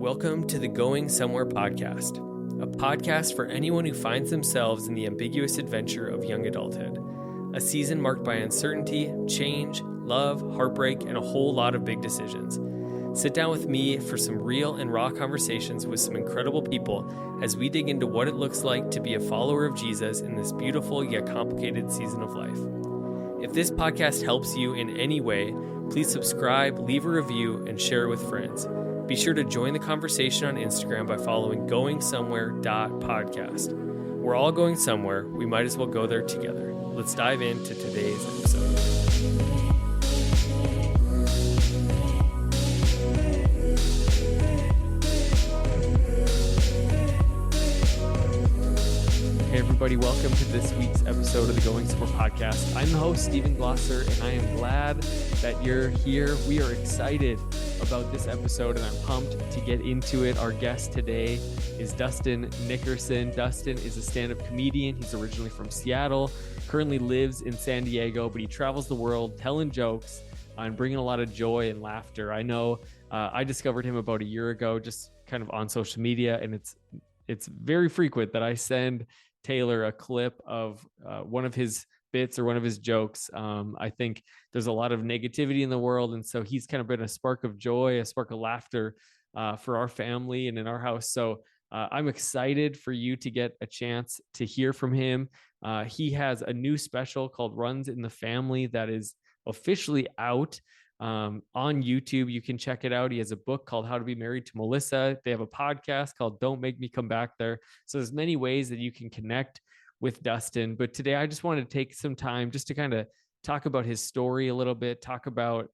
Welcome to the Going Somewhere podcast, a podcast for anyone who finds themselves in the ambiguous adventure of young adulthood, a season marked by uncertainty, change, love, heartbreak, and a whole lot of big decisions. Sit down with me for some real and raw conversations with some incredible people as we dig into what it looks like to be a follower of Jesus in this beautiful yet complicated season of life. If this podcast helps you in any way, please subscribe, leave a review, and share it with friends. Be sure to join the conversation on Instagram by following goingsomewhere.podcast. We're all going somewhere. We might as well go there together. Let's dive into today's episode. Hey everybody, welcome to this week's episode of the Going Somewhere podcast. I'm the host, Stephen Glosser, and I am glad that you're here. We are excited about this episode, and I'm pumped to get into it. Our guest today is Dustin Nickerson. Dustin is a stand-up comedian. He's originally from Seattle, currently lives in San Diego, but he travels the world telling jokes and bringing a lot of joy and laughter. I know I discovered him about a year ago, just kind of on social media, and it's very frequent that I send Taylor a clip of one of his bits or one of his jokes. I think there's a lot of negativity in the world, and so he's kind of been a spark of joy, a spark of laughter for our family and in our house. So I'm excited for you to get a chance to hear from him. He has a new special called Runs in the Family that is officially out on YouTube. You can check it out. He has a book called How to Be Married to Melissa. They have a podcast called Don't Make Me Come Back There. So there's many ways that you can connect with Dustin. But today I just wanted to take some time just to kind of talk about his story a little bit, talk about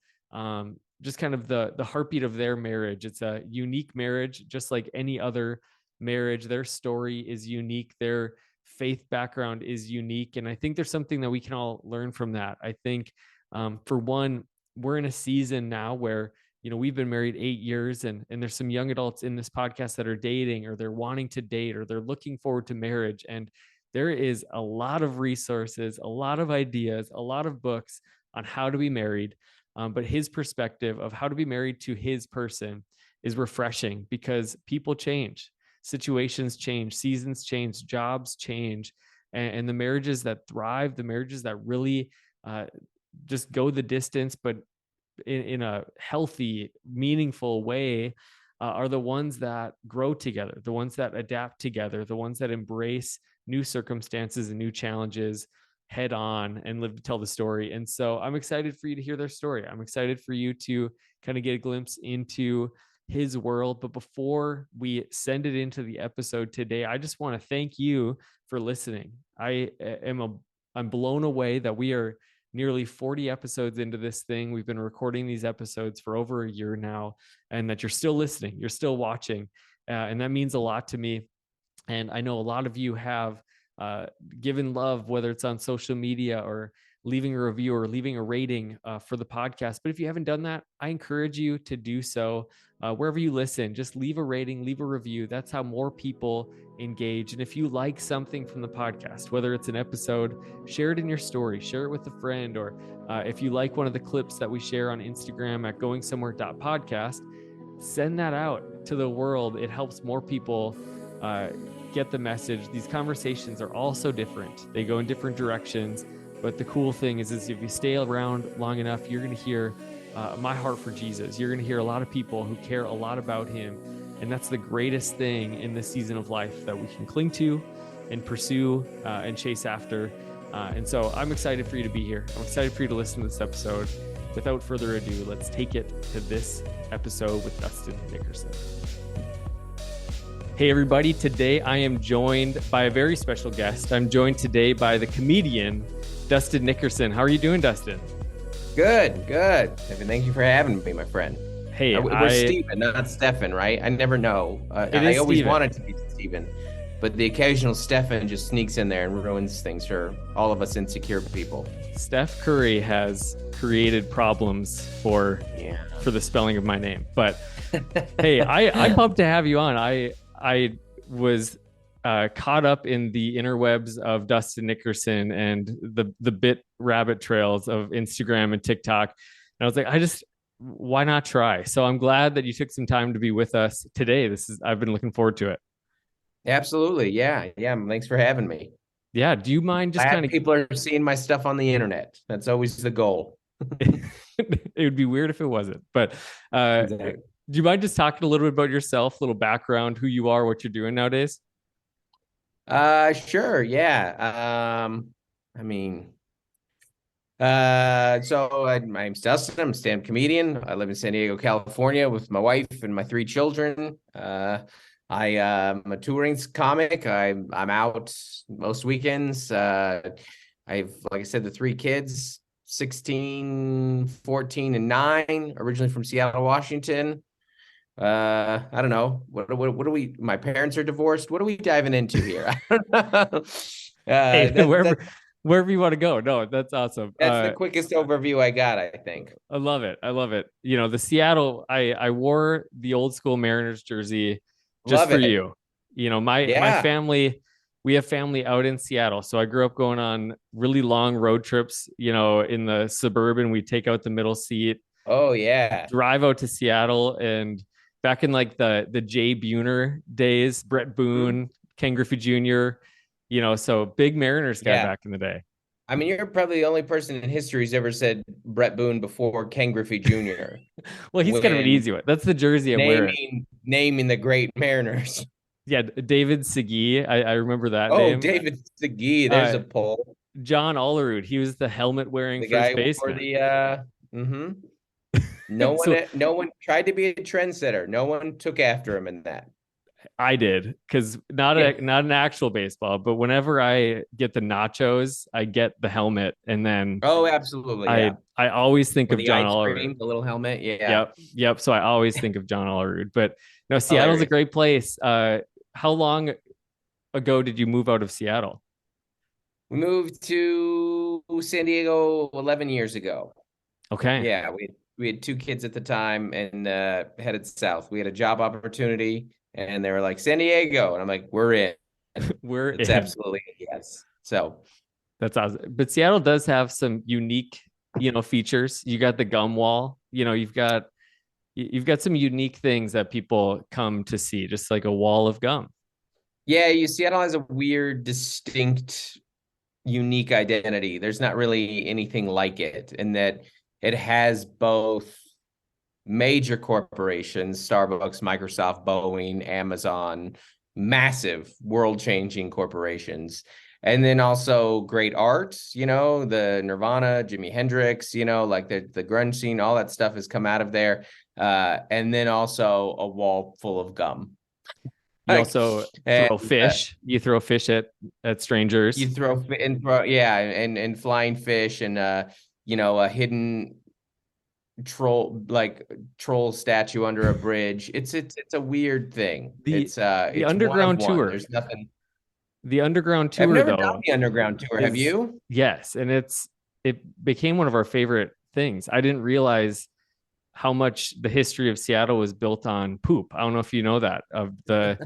just kind of the heartbeat of their marriage. It's a unique marriage, just like any other marriage. Their story is unique. Their faith background is unique. And I think there's something that we can all learn from that. I think for one, we're in a season now where, we've been married 8 years and there's some young adults in this podcast that are dating, or they're wanting to date, or they're looking forward to marriage. And there is a lot of resources, a lot of ideas, a lot of books on how to be married. But his perspective of how to be married to his person is refreshing because people change, situations change, seasons change, jobs change, and the marriages that thrive, the marriages that really just go the distance, but in a healthy, meaningful way, are the ones that grow together, the ones that adapt together, the ones that embrace new circumstances and new challenges head on and live to tell the story. And so I'm excited for you to hear their story. I'm excited for you to kind of get a glimpse into his world. But before we send it into the episode today, I just want to thank you for listening. I'm blown away that we are nearly 40 episodes into this thing. We've been recording these episodes for over a year now, and that you're still listening, you're still watching. And that means a lot to me. And I know a lot of you have given love, whether it's on social media or leaving a review or leaving a rating for the podcast. But if you haven't done that, I encourage you to do so. Wherever you listen, just leave a rating, leave a review. That's how more people engage. And if you like something from the podcast, whether it's an episode, share it in your story, share it with a friend, or if you like one of the clips that we share on Instagram at goingsomewhere.podcast, send that out to the world. It helps more people get the message. These conversations are all so different. They go in different directions. But the cool thing is if you stay around long enough, you're going to hear my heart for Jesus. You're going to hear a lot of people who care a lot about him. And that's the greatest thing in this season of life that we can cling to and pursue and chase after. And so I'm excited for you to be here. I'm excited for you to listen to this episode. Without further ado, let's take it to this episode with Dustin Nickerson. Hey everybody, today I am joined by a very special guest. I'm joined today by the comedian, Dustin Nickerson. How are you doing, Dustin? Good. Thank you for having me, my friend. Hey, we're Steven, not Stefan, right? I never know. I always Steven. wanted to be Steven, but the occasional Stefan just sneaks in there and ruins things for all of us insecure people. Steph Curry has created problems for the spelling of my name. But hey, I'm pumped to have you on. I was caught up in the interwebs of Dustin Nickerson and the bit rabbit trails of Instagram and TikTok. And I was like, why not try? So I'm glad that you took some time to be with us today. I've been looking forward to it. Absolutely. Yeah. Yeah. Thanks for having me. Yeah. Do you mind just Glad kind people are seeing my stuff on the internet. That's always the goal. of, it would be weird if it wasn't, but do Exactly. you mind just talking a little bit about yourself, a little background, who you are, what you're doing nowadays? Sure. Yeah. I mean, my name's Dustin. I'm a stand-up comedian. I live in San Diego, California with my wife and my three children. I'm a touring comic. I'm out most weekends. I've, like I said, the three kids, 16, 14, and 9, originally from Seattle, Washington. I don't know. What do we, my parents are divorced. What are we diving into here? I don't know. Hey, That wherever you want to go. No, that's awesome. that's the quickest overview I got, I think. I love it. I love it. You know, the Seattle, I wore the old school Mariners jersey just Love for it. you. You know, my Yeah. family, we have family out in Seattle. So I grew up going on really long road trips, you know, in the suburban. We take out the middle seat, Oh yeah. drive out to Seattle, and back in like the Jay Buhner days, Brett Mhm. Boone, Ken Griffey Jr., you know, so big Mariners guy Yeah. back in the day. I mean, you're probably the only person in history who's ever said Brett Boone before Ken Griffey Jr. Well, he's kind of an when easy one. That's the jersey I'm wearing. naming the great Mariners. Yeah, David Segui. I remember that Oh, name. David Segui, there's Uh, a poll. John Olerud. He was the helmet wearing The first guy who wore baseman. the mm-hmm. So No one tried to be a trendsetter. No one took after him in that. I did because Yeah. not an actual baseball, but whenever I get the nachos, I get the helmet, and then Oh, absolutely. Yeah. I always think Or of the John ice Olerud. cream, the little helmet. Yeah. Yep, yep. So I always think of John Olerud. But no, Seattle's a Hilarious. great place. How long ago did you move out of Seattle? We moved to San Diego 11 years ago. Okay. Yeah, we had two kids at the time and headed south. We had a job opportunity and they were like San Diego, and I'm like, we're in. We're It's in. absolutely yes. So That's awesome. But Seattle does have some unique, you know, features. You got the gum wall. You know, you've got some unique things that people come to see, just like a wall of gum. yeah, Seattle has a weird, distinct, unique identity. There's not really anything like it in that it has both major corporations, Starbucks, Microsoft, Boeing, Amazon, massive world-changing corporations. And then also great art, the Nirvana, Jimi Hendrix, like the grunge scene, all that stuff has come out of there. And then also a wall full of gum. You Like, also and throw fish. You throw fish at strangers. you throw, yeah, and flying fish and a hidden troll statue under a bridge. It's a weird thing. The the It's one of underground one. tour. There's nothing. The underground I've tour never done though the underground tour. Have is you? yes, and it became one of our favorite things. I didn't realize how much the history of Seattle was built on poop. I don't know if you know that of the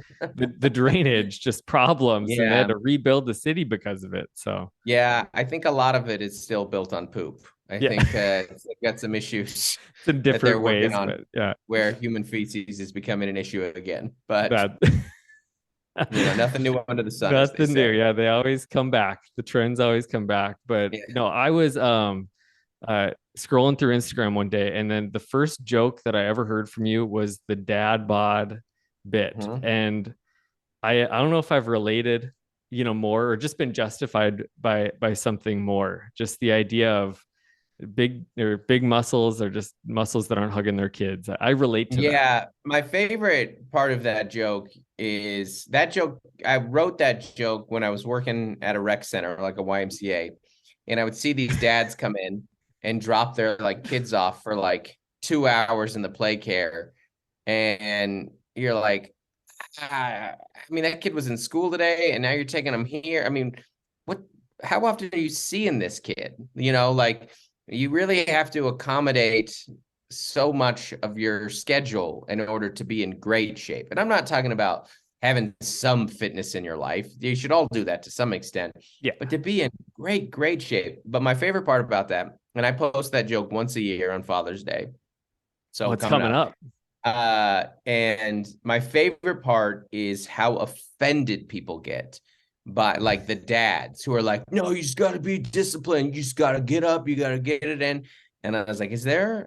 drainage just problems, and they had Yeah. to rebuild the city because of it. So Yeah, I think a lot of it is still built on poop. I yeah, think it's got some issues it's in that they're different working ways, on but yeah, where human feces is becoming an issue again. But, that nothing new under the sun, as they nothing new. say. Yeah, they always come back. The trends always come back. But Yeah. no, I was scrolling through Instagram one day, and then the first joke that I ever heard from you was the dad bod bit. Mhm. And I don't know if I've related, you know, more or just been justified by something more. Just the idea of big muscles or just muscles that aren't hugging their kids. I relate to that. Yeah, my favorite part of that joke is that joke. I wrote that joke when I was working at a rec center, like a YMCA, and I would see these dads come in and drop their like kids off for like 2 hours in the play care, and you're like, I mean, that kid was in school today, and now you're taking him here. I mean, what? How often are you seeing this kid? Like you really have to accommodate so much of your schedule in order to be in great shape. And I'm not talking about having some fitness in your life. You should all do that to some extent, Yeah. but to be in great shape. But my favorite part about that, and I post that joke once a year on Father's Day, Oh, So it's coming coming up. up. And my favorite part is how offended people get by like the dads who are like, no, you just got to be disciplined. You just got to get up. You got to get it in. And I was like,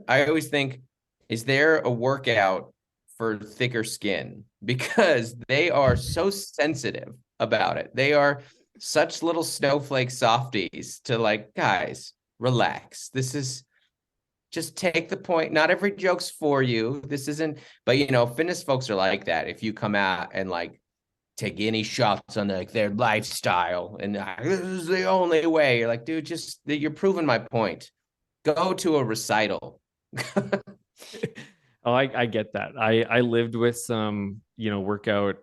I always think, is there a workout for thicker skin? Because they are so sensitive about it. They are such little snowflake softies to like, guys, relax. This is just take the point. Not every joke's for you. This isn't, but fitness folks are like that. If you come out and like take any shots on like their lifestyle and this is the only way, you're like, dude, just you're proving my point. Go to a recital. Oh, I get that. I lived with some, workout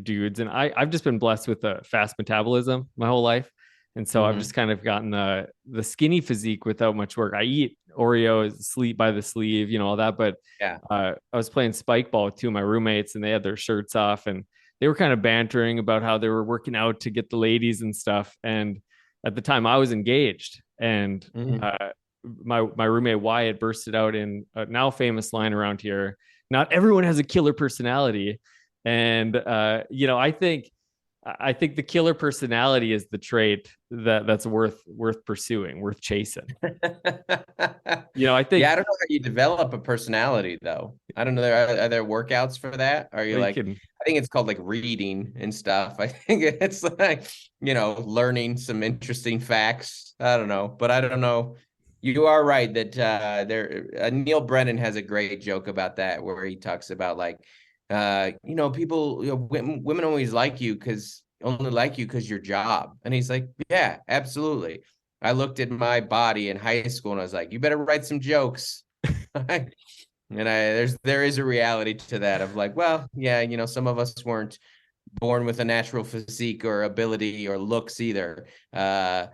dudes, and I've just been blessed with a fast metabolism my whole life. And so I've just kind of gotten the skinny physique without much work. I eat Oreos, sleep by the sleeve, all that. But Yeah. I was playing spike ball with two of my roommates, and they had their shirts off, and they were kind of bantering about how they were working out to get the ladies and stuff. And at the time, I was engaged, and my roommate Wyatt bursted out in a now famous line around here: "Not everyone has a killer personality," and I think the killer personality is the trait that's worth pursuing, worth chasing. I think Yeah, I don't know how you develop a personality though. I don't know. Are there workouts for that? Are you like, I think it's called like reading and stuff. I think it's like, learning some interesting facts. I don't know, but I don't know. You are right that Neil Brennan has a great joke about that where he talks about like, people, women always like you because your job. And he's like, yeah, absolutely. I looked at my body in high school and I was like, you better write some jokes. And there is a reality to that of like, well, yeah, some of us weren't born with a natural physique or ability or looks either. So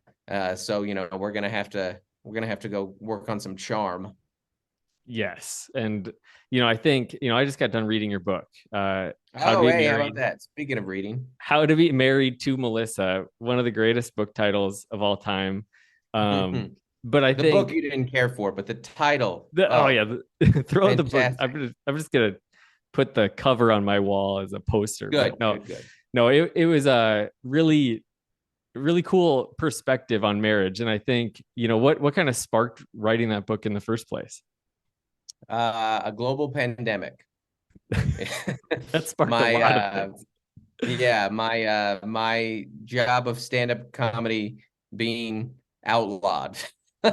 we're gonna have to go work on some charm. Yes. And I think, I just got done reading your book. How to Oh, Be hey, how Married. about that? Speaking of reading. How to Be Married to Melissa, one of the greatest book titles of all time. But I the think book you didn't care for, but the title. throw fantastic. the book. I'm just gonna put the cover on my wall as a poster. Good, but good. No, it was a really, really cool perspective on marriage. And I think, what kind of sparked writing that book in the first place? A global pandemic. That sparked a lot of things. Yeah, my job of stand-up comedy being outlawed. We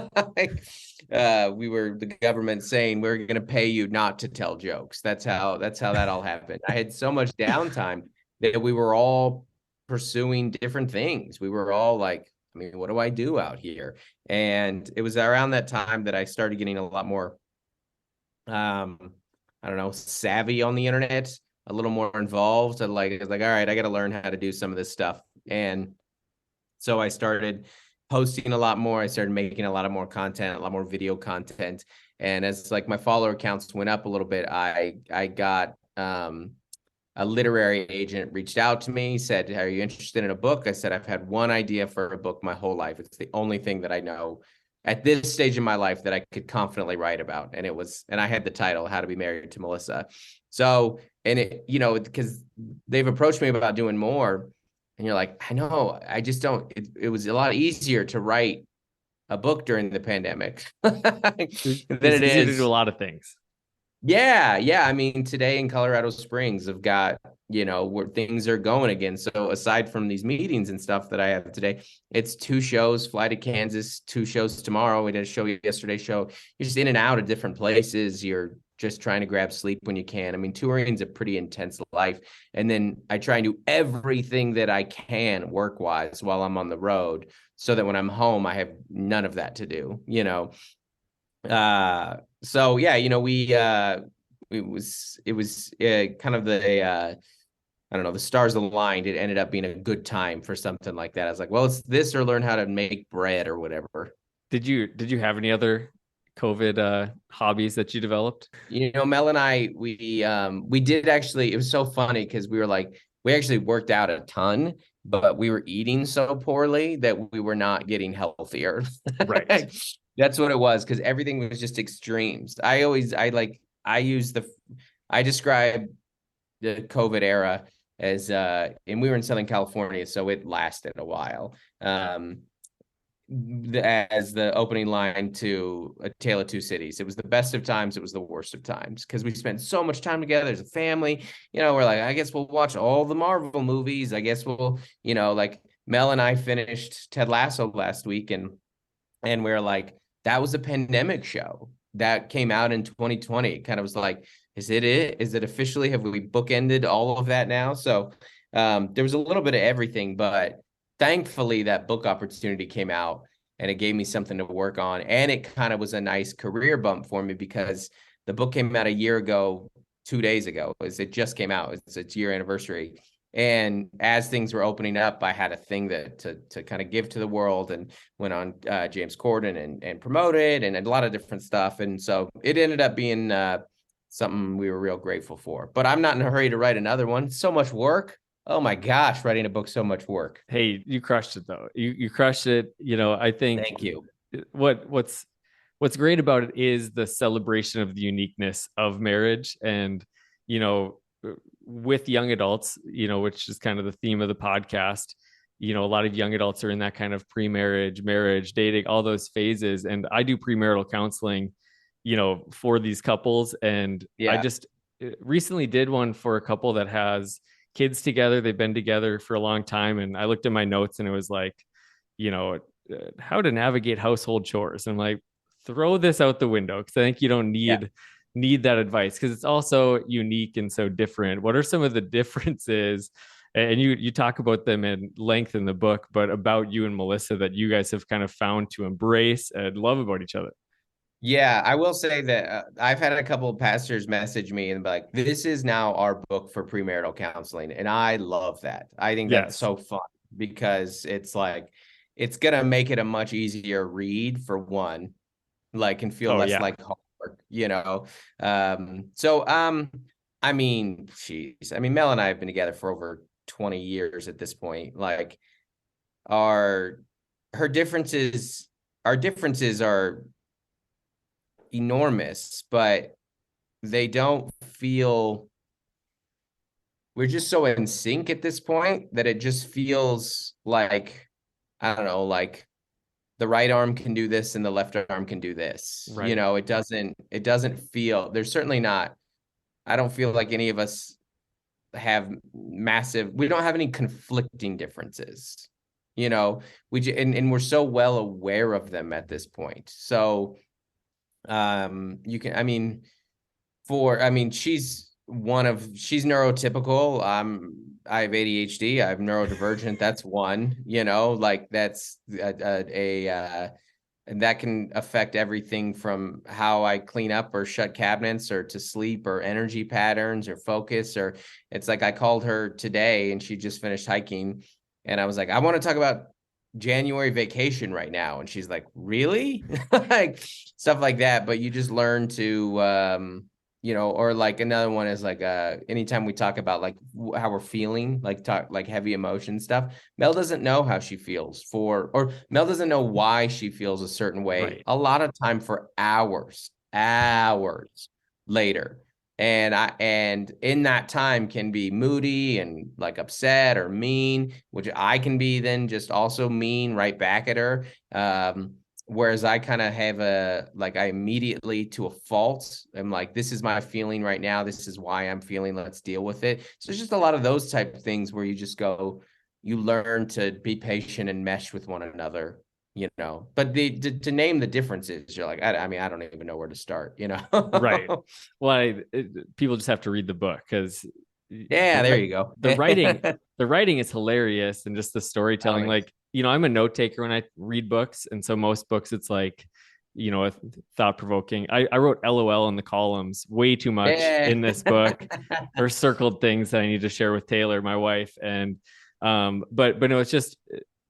were the government saying we're going to pay you not to tell jokes. That's how that all happened. I had so much downtime that we were all pursuing different things. We were all like, I mean, what do I do out here? And it was around that time that I started getting a lot more I don't know, savvy on the internet, a little more involved. And like, I was like, all right, I got to learn how to do some of this stuff. And so I started posting a lot more. I started making a lot of more content, a lot more video content. And as like my follower counts went up a little bit, I got a literary agent reached out to me, said, are you interested in a book? I said, I've had one idea for a book my whole life. It's the only thing that I know at this stage in my life that I could confidently write about. And I had the title, How to Be Married to Melissa. So, and it, because they've approached me about doing more, and you're like, I know, I just don't, it was a lot easier to write a book during the pandemic than it easy is to do a lot of things. Yeah. I mean, today in Colorado Springs, I've got, where things are going again. So aside from these meetings and stuff that I have today, it's 2 shows, fly to Kansas, 2 shows tomorrow. We did a show yesterday. You're just in and out of different places. You're just trying to grab sleep when you can. I mean, touring's a pretty intense life. And then I try and do everything that I can work-wise while I'm on the road so that when I'm home, I have none of that to do, So yeah, it was kind of the I don't know, the stars aligned. It ended up being a good time for something like that. I was like, well, it's this or learn how to make bread or whatever. Did you have any other COVID hobbies that you developed? Mel and I, we did actually, it was so funny because we actually worked out a ton, but we were eating so poorly that we were not getting healthier. Right. That's what it was, because everything was just extremes. I describe the COVID era as and we were in Southern California, so it lasted a while. As the opening line to A Tale of Two Cities. It was the best of times, it was the worst of times, because we spent so much time together as a family. We're like, I guess we'll watch all the Marvel movies. I guess we'll, like Mel and I finished Ted Lasso last week, and we're like, that was a pandemic show that came out in 2020. It kind of was like, is it? Is it officially? Have we bookended all of that now? So there was a little bit of everything, but thankfully that book opportunity came out and it gave me something to work on. And it kind of was a nice career bump for me, because the book came out a year ago, 2 days ago. It just came out. It's its year anniversary. And as things were opening up, I had a thing that to kind of give to the world, and went on James Corden and promoted, and a lot of different stuff. And so it ended up being something we were real grateful for. But I'm not in a hurry to write another one. So much work. Oh my gosh, writing a book, so much work. Hey, you crushed it though. You crushed it. I think Thank you. What's great about it is the celebration of the uniqueness of marriage. And you know with young adults, which is kind of the theme of the podcast, a lot of young adults are in that kind of pre-marriage, marriage, dating, all those phases. And I do premarital counseling, for these couples. And I just recently did one for a couple that has kids together. They've been together for a long time. And I looked at my notes and it was like, how to navigate household chores. And like, throw this out the window, because I think you don't need that advice, because it's also unique and so different. What are some of the differences? And you talk about them in length in the book, but about you and Melissa, that you guys have kind of found to embrace and love about each other. Yeah, I will say that I've had a couple of pastors message me and be like, this is now our book for premarital counseling. And I love that. I think that's so fun, because it's like, it's going to make it a much easier read, for one, like, and feel less like homework, I mean, Mel and I have been together for over 20 years at this point. Like, our differences are enormous, but they don't feel, we're just so in sync at this point that it just feels like, I don't know, like the right arm can do this and the left arm can do this. Right. It doesn't feel, there's certainly not, I don't feel like any of us have we don't have any conflicting differences, and we're so well aware of them at this point. So you can, she's neurotypical. I have ADHD. I have neurodivergent. That's one, like that's and that can affect everything from how I clean up or shut cabinets, or to sleep, or energy patterns, or focus. Or it's like, I called her today and she just finished hiking, and I was like, I want to talk about January vacation right now. And she's like, really? Like stuff like that. But you just learn to, or like another one is like, anytime we talk about like how we're feeling, like talk like heavy emotion stuff, Mel doesn't know how she feels or Mel doesn't know why she feels a certain way. Right. A lot of time, for hours later. And in that time can be moody and like upset or mean, which I can be then just also mean right back at her. Whereas I kind of have I immediately, to a fault, I'm like, this is my feeling right now. This is why I'm feeling. Let's deal with it. So it's just a lot of those type of things where you just you learn to be patient and mesh with one another. But to name the differences, you're like, I don't even know where to start, Right. Well, people just have to read the book, because there you go. the writing is hilarious, and just the storytelling. Like, I'm a note taker when I read books, and so most books, it's like, thought provoking. I wrote LOL in the columns way too much in this book, or circled things that I need to share with Taylor, my wife, and but no, it's just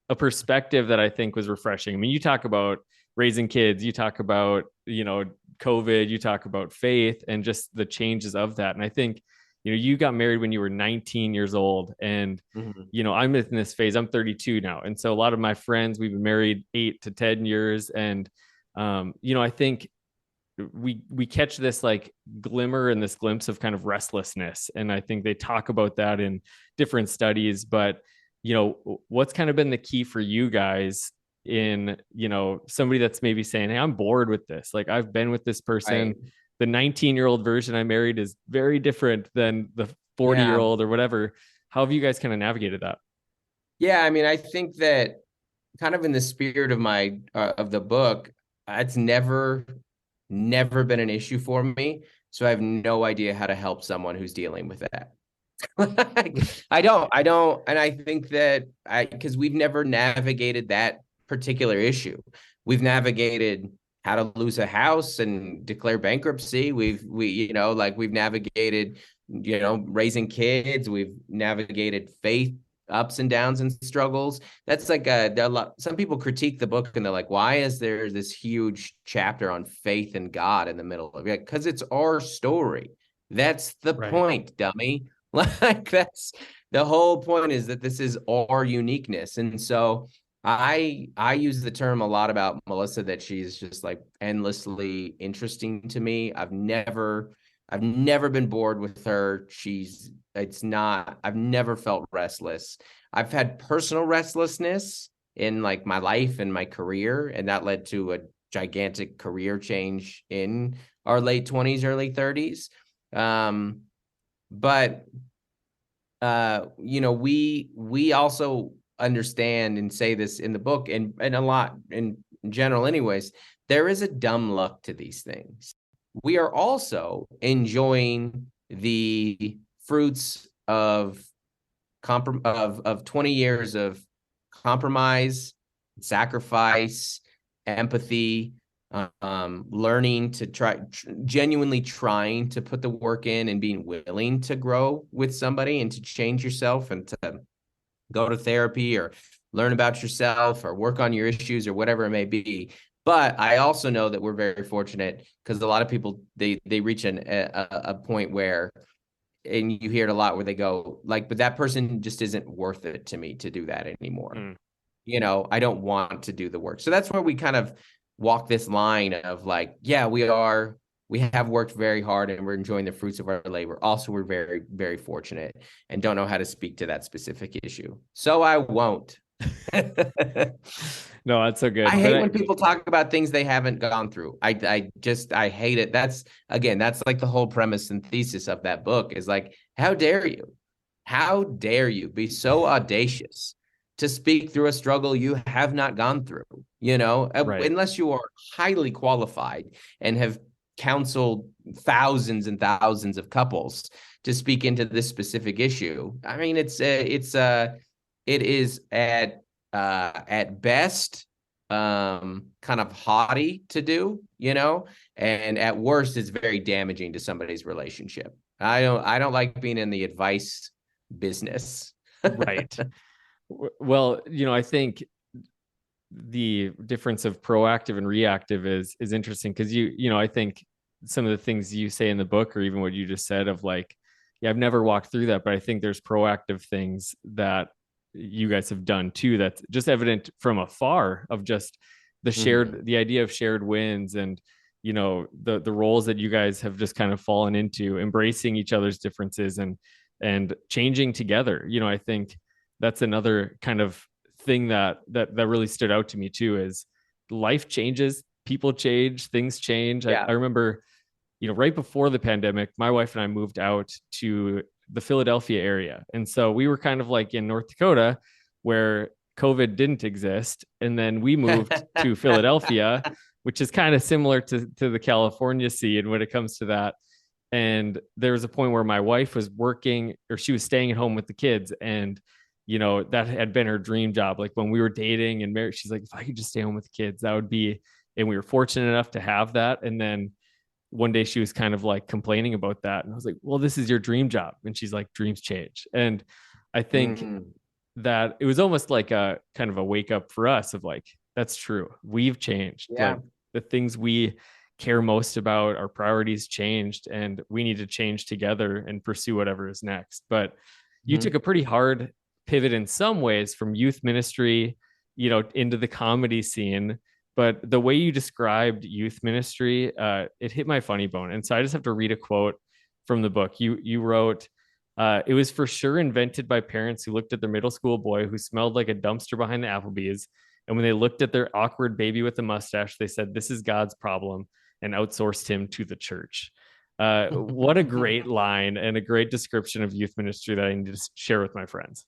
a perspective that I think was refreshing. I mean, you talk about raising kids, you talk about, COVID, you talk about faith, and just the changes of that. And I think, you got married when you were 19 years old, and, I'm in this phase, I'm 32 now. And so a lot of my friends, we've been married 8 to 10 years, and I think we catch this like glimmer and this glimpse of kind of restlessness, and I think they talk about that in different studies. But what's kind of been the key for you guys in somebody that's maybe saying, hey, I'm bored with this, like I've been with this person, Right. the 19-year-old version I married is very different than the 40-year-old or whatever. How have you guys kind of navigated that? Yeah, I mean, I think that kind of in the spirit of of the book, it's never been an issue for me. So I have no idea how to help someone who's dealing with that. I don't, and I think that because we've never navigated that particular issue. We've navigated how to lose a house and declare bankruptcy. We've navigated, raising kids. We've navigated faith ups and downs and struggles. That's like some people critique the book and they're like, why is there this huge chapter on faith and God in the middle of it? Because it's our story. That's the point, dummy. Like that's the whole point, is that this is our uniqueness. And so I use the term a lot about Melissa, that she's just like endlessly interesting to me. I've never been bored with her. I've never felt restless. I've had personal restlessness in like my life and my career, and that led to a gigantic career change in our late 20s, early 30s. But we also understand and say this in the book, and a lot in general anyways, there is a dumb luck to these things. We are also enjoying the fruits of 20 years of compromise, sacrifice, empathy, learning to genuinely trying to put the work in and being willing to grow with somebody and to change yourself and to go to therapy or learn about yourself or work on your issues or whatever it may be. But I also know that we're very fortunate, because a lot of people, they reach a point where, and you hear it a lot, where they go like, but that person just isn't worth it to me to do that anymore. I don't want to do the work. So that's where we kind of walk this line of like, yeah, we have worked very hard and we're enjoying the fruits of our labor. Also, we're very, very fortunate and don't know how to speak to that specific issue. So I won't. No, that's so good. I hate when people talk about things they haven't gone through. I hate it. That's like the whole premise and thesis of that book, is like, how dare you? How dare you be so audacious to speak through a struggle you have not gone through, unless you are highly qualified and have counseled thousands and thousands of couples to speak into this specific issue. I mean, it is at best kind of haughty to do, and at worst it's very damaging to somebody's relationship. I don't like being in the advice business. Right. Well, I think the difference of proactive and reactive is interesting, because I think some of the things you say in the book, or even what you just said of like, yeah, I've never walked through that, but I think there's proactive things that you guys have done too, that's just evident from afar, of just the idea of shared wins, and the roles that you guys have just kind of fallen into, embracing each other's differences and changing together. I think that's another kind of thing that really stood out to me too, is life changes, people change, things change. Yeah. I remember, right before the pandemic, my wife and I moved out to the Philadelphia area. And so we were kind of like in North Dakota, where COVID didn't exist. And then we moved to Philadelphia, which is kind of similar to the California scene when it comes to that. And there was a point where my wife was working, or she was staying at home with the kids. And, that had been her dream job. Like when we were dating and married, she's like, if I could just stay home with the kids, that would be, and we were fortunate enough to have that. And then one day she was kind of like complaining about that. And I was like, well, this is your dream job. And she's like, dreams change. And I think that it was almost like a kind of a wake up for us of like, that's true. We've changed. Yeah. Like the things we care most about, our priorities changed, and we need to change together and pursue whatever is next. But you took a pretty hard pivot in some ways from youth ministry, into the comedy scene. But the way you described youth ministry, it hit my funny bone. And so I just have to read a quote from the book. You wrote, it was for sure invented by parents who looked at their middle school boy who smelled like a dumpster behind the Applebee's. And when they looked at their awkward baby with a mustache, they said, "This is God's problem," and outsourced him to the church. What a great line and a great description of youth ministry that I need to share with my friends.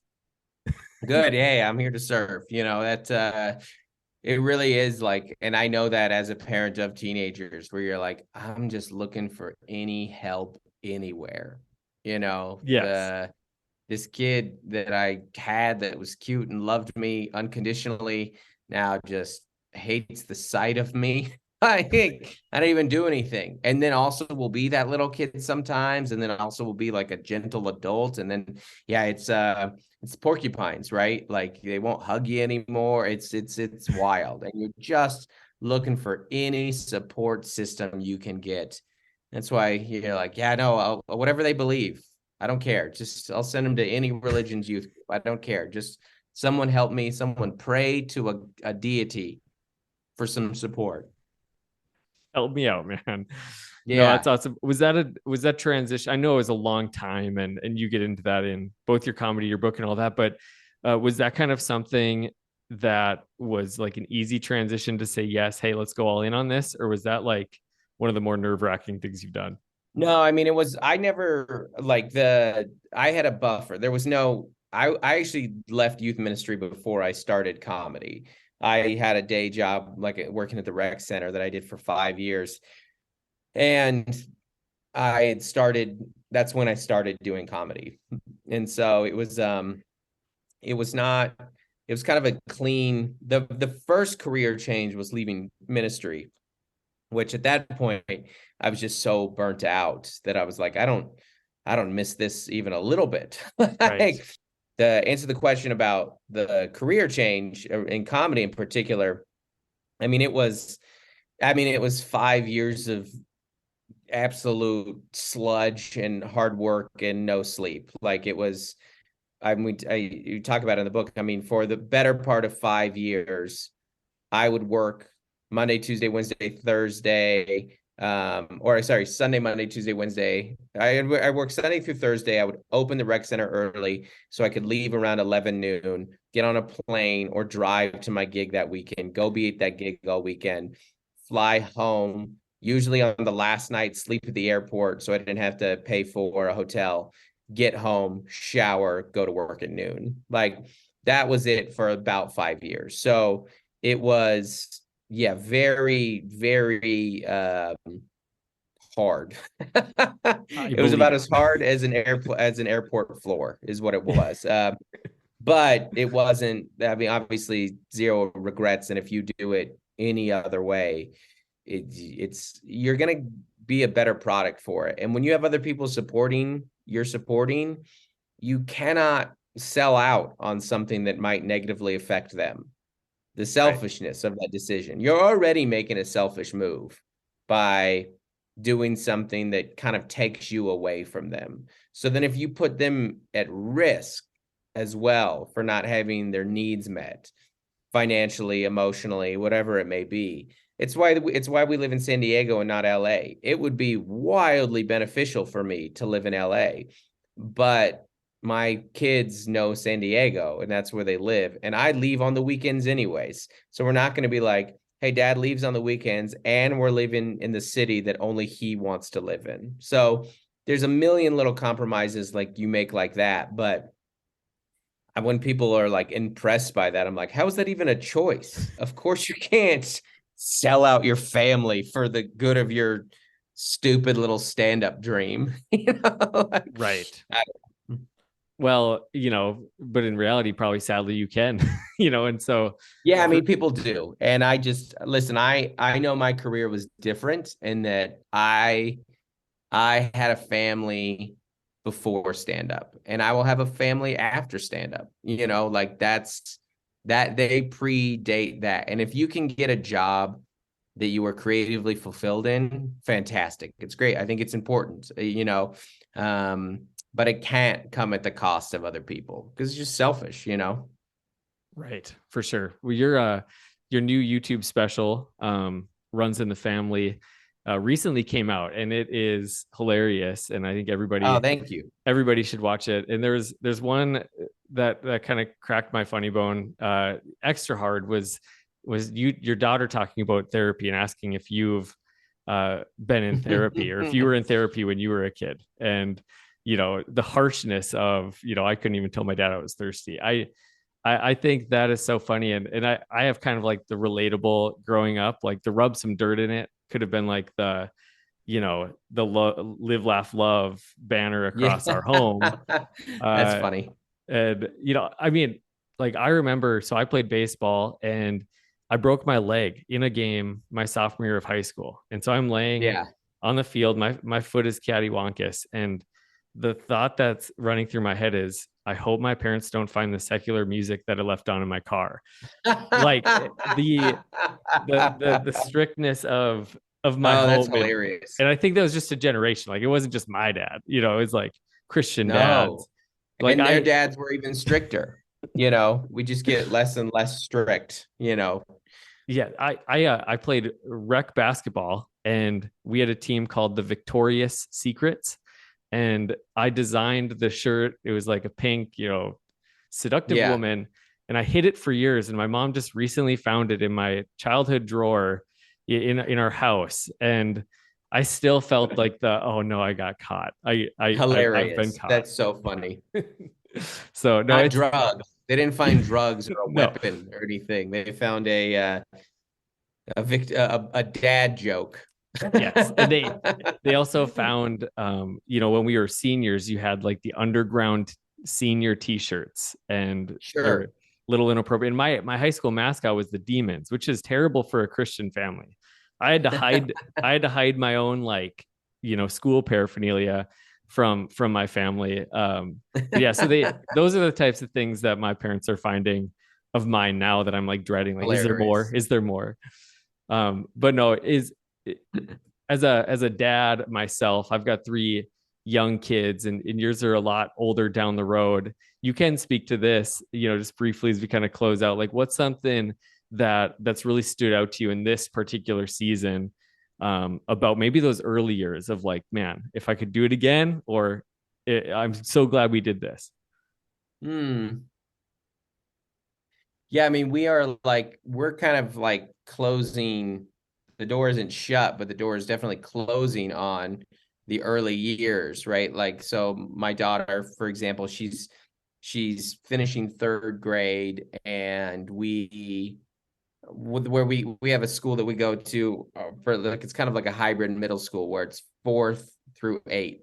Good. Hey, I'm here to serve. That it really is like, and I know that as a parent of teenagers, where you're like, I'm just looking for any help anywhere. Yes. This kid that I had that was cute and loved me unconditionally now just hates the sight of me. I think I don't even do anything. And then also will be that little kid sometimes, and then also will be like a gentle adult. And then it's porcupines, right? Like they won't hug you anymore. It's wild. And you're just looking for any support system you can get. That's why you're like, yeah, no, whatever they believe. I don't care. Just I'll send them to any religion's youth group. I don't care. Just someone help me. Someone pray to a deity for some support. Help me out, man. No, Yeah. that's awesome. Was that transition? I know it was a long time, and you get into that in both your comedy, your book, and all that. But was that kind of something that was like an easy transition to say yes, hey, let's go all in on this, or was that like one of the more nerve-wracking things you've done? No, I mean, I never I had a buffer. There was no, I actually left youth ministry before I started comedy. I had a day job, like working at the rec center that I did for 5 years. And that's when I started doing comedy. And so it was not, it was kind of a clean, the first career change was leaving ministry, which at that point I was just so burnt out that I was like, I don't miss this even a little bit. Right. Like to answer the question about the career change in comedy in particular, I mean, it was 5 years of absolute sludge and hard work and no sleep. Like it was, I mean, you talk about it in the book. I mean, for the better part of 5 years, I would work Monday, Tuesday, Wednesday, Thursday, or sorry, Sunday, Monday, Tuesday, Wednesday. I work Sunday through Thursday. I would open the rec center early so I could leave around 11 noon, get on a plane or drive to my gig that weekend, go be at that gig all weekend, fly home, usually on the last night, sleep at the airport so I didn't have to pay for a hotel, get home, shower, go to work at noon. Like that was it for about 5 years. So it was, yeah, very, very hard. I It was believe about it. as hard as an airport floor is what it was. But it wasn't, I mean, obviously zero regrets. And if you do it any other way, it's you're gonna be a better product for it. And when you have other people supporting, you cannot sell out on something that might negatively affect them. The Right. selfishness of that decision. You're already making a selfish move by doing something that kind of takes you away from them. So then if you put them at risk as well for not having their needs met financially, emotionally, whatever it may be, it's why we live in San Diego and not LA. It would be wildly beneficial for me to live in LA, but my kids know San Diego and that's where they live. And I leave on the weekends anyways. So we're not going to be like, hey, dad leaves on the weekends and we're living in the city that only he wants to live in. So there's a million little compromises like you make like that. But when people are like impressed by that, I'm like, how is that even a choice? Of course you can't sell out your family for the good of your stupid little stand-up dream. Right. I, Well, but in reality, probably sadly you can, and so yeah, I for mean, people do. And I just listen, I know my career was different in that I had a family before stand up and I will have a family after stand up. Like that they predate that. And if you can get a job that you are creatively fulfilled in, fantastic. It's great. I think it's important, but it can't come at the cost of other people because it's just selfish. right, for sure. Well, your new YouTube special, Runs in the Family, recently came out, and it is hilarious. And I think Oh, thank you. everybody should watch it. And there's one that kind of cracked my funny bone extra hard was your daughter talking about therapy and asking if you've been in therapy or if you were in therapy when you were a kid. And the harshness of, I couldn't even tell my dad I was thirsty. I think that is so funny. And I have kind of like the relatable growing up, like the rub some dirt in it could have been like the live, laugh, love banner across our home. That's funny. And, I mean, like I remember, so I played baseball and I broke my leg in a game my sophomore year of high school. And so I'm laying on the field, my foot is cattywampus. And the thought that's running through my head is, I hope my parents don't find the secular music that I left on in my car. Like the strictness of my home. That's hilarious. And I think that was just a generation. Like it wasn't just my dad, it was like Christian dads. Like and their dads were even stricter. We just get less and less strict. Yeah, I played rec basketball, and we had a team called the Victorious Secrets, and I designed the shirt. It was like a pink, seductive woman, and I hid it for years. And my mom just recently found it in my childhood drawer in our house, and I still felt like oh no, I got caught. Hilarious. I've been caught. That's so funny. So no, not drugs. They didn't find drugs or a weapon or anything. They found a dad joke. Yes, and they also found, when we were seniors, you had like the underground senior T-shirts, and sure, little inappropriate. And my high school mascot was the Demons, which is terrible for a Christian family. I had to hide my own school paraphernalia from my family. So those are the types of things that my parents are finding of mine now that I'm like dreading. Like, hilarious. Is there more? But no, as a dad myself, I've got 3 young kids, and yours are a lot older down the road. You can speak to this, just briefly as we kind of close out. Like, what's something that's really stood out to you in this particular season, about maybe those early years of like, man, if I could do it again, or I'm so glad we did this. Yeah, I mean, we're kind of like closing. The door isn't shut, but the door is definitely closing on the early years, right? Like, so my daughter, for example, she's finishing 3rd grade, and we have a school that we go to for it's kind of like a hybrid middle school where it's 4th through 8th,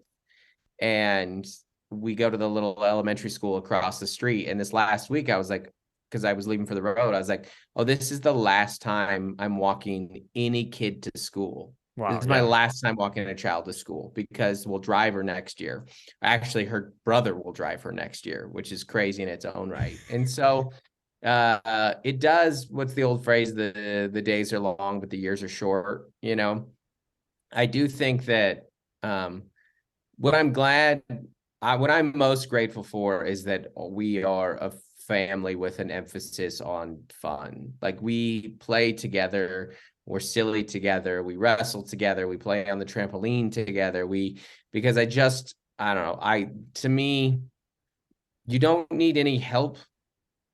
and we go to the little elementary school across the street. And this last week, I was like, because I was leaving for the road, I was like, oh, this is the last time I'm walking any kid to school. Wow, this is my last time walking a child to school, because we'll drive her next year. Actually, her brother will drive her next year, which is crazy in its own right. And so it does, what's the old phrase? The days are long, but the years are short. I do think that what I'm most grateful for is that we are a family with an emphasis on fun. Like, we play together, we're silly together, we wrestle together, we play on the trampoline together. Because I don't know, to me, you don't need any help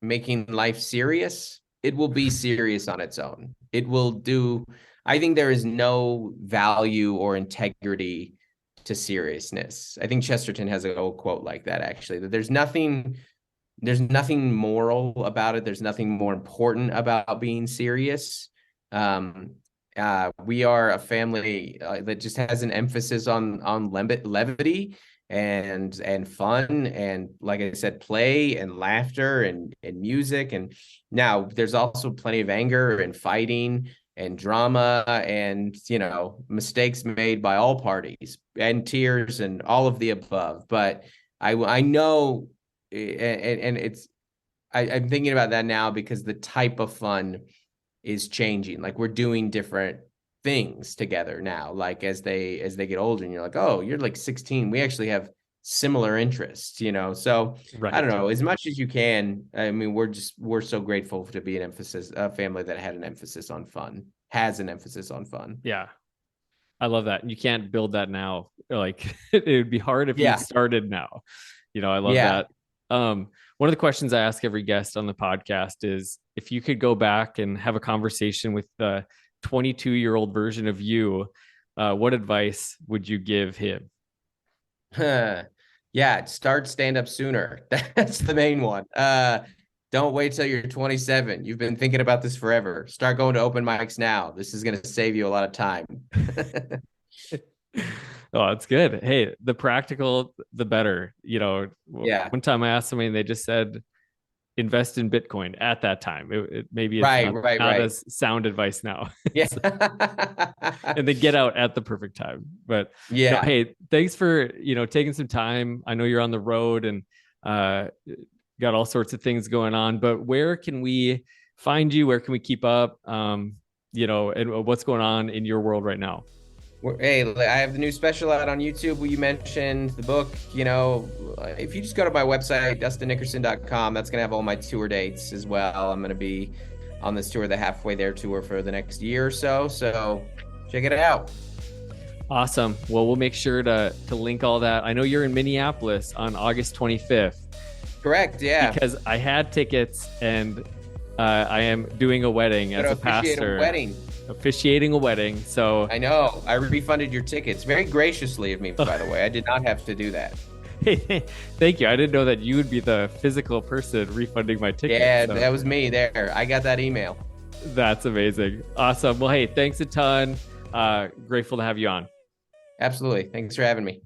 making life serious. It will be serious on its own. I think there is no value or integrity to seriousness. I think Chesterton has an old quote like that, actually, that there's nothing moral about it. There's nothing more important about being serious. We are a family that just has an emphasis on levity and fun, and like I said, play and laughter and music. And now there's also plenty of anger and fighting and drama and mistakes made by all parties, and tears and all of the above. But I know. And I'm thinking about that now, because the type of fun is changing. Like, we're doing different things together now. Like, as they get older, and you're like, oh, you're like 16. We actually have similar interests, So I don't Right. know, as much as you can. I mean, we're so grateful to be a family that had an emphasis on fun, has an emphasis on fun. Yeah. I love that. You can't build that now. Like it would be hard if you Yeah. started now. I love Yeah. that. One of the questions I ask every guest on the podcast is if you could go back and have a conversation with the 22-year-old version of you, what advice would you give him? Yeah, start stand up sooner. That's the main one. Don't wait till you're 27. You've been thinking about this forever. Start going to open mics now. This is going to save you a lot of time. Oh, it's good. Hey, the practical, the better. Yeah. One time I asked somebody and they just said, invest in Bitcoin at that time. Maybe it's Right. not as sound advice now. Yeah. And then get out at the perfect time. But Yeah. hey, thanks for taking some time. I know you're on the road and got all sorts of things going on. But where can we find you? Where can we keep up? And what's going on in your world right now? Hey, I have the new special out on YouTube. You mentioned the book. If you just go to my website, DustinNickerson.com, that's going to have all my tour dates as well. I'm going to be on this tour, the Halfway There tour, for the next year or so. So check it out. Awesome. Well, we'll make sure to link all that. I know you're in Minneapolis on August 25th. Correct. Yeah. Because I had tickets and I am doing a wedding as a pastor. Officiating a wedding. So I know. I refunded your tickets very graciously of me, by the way. I did not have to do that. Hey, thank you. I didn't know that you would be the physical person refunding my ticket. Yeah, so that was me there. I got that email. That's amazing. Awesome. Well, hey, thanks a ton. Grateful to have you on. Absolutely. Thanks for having me.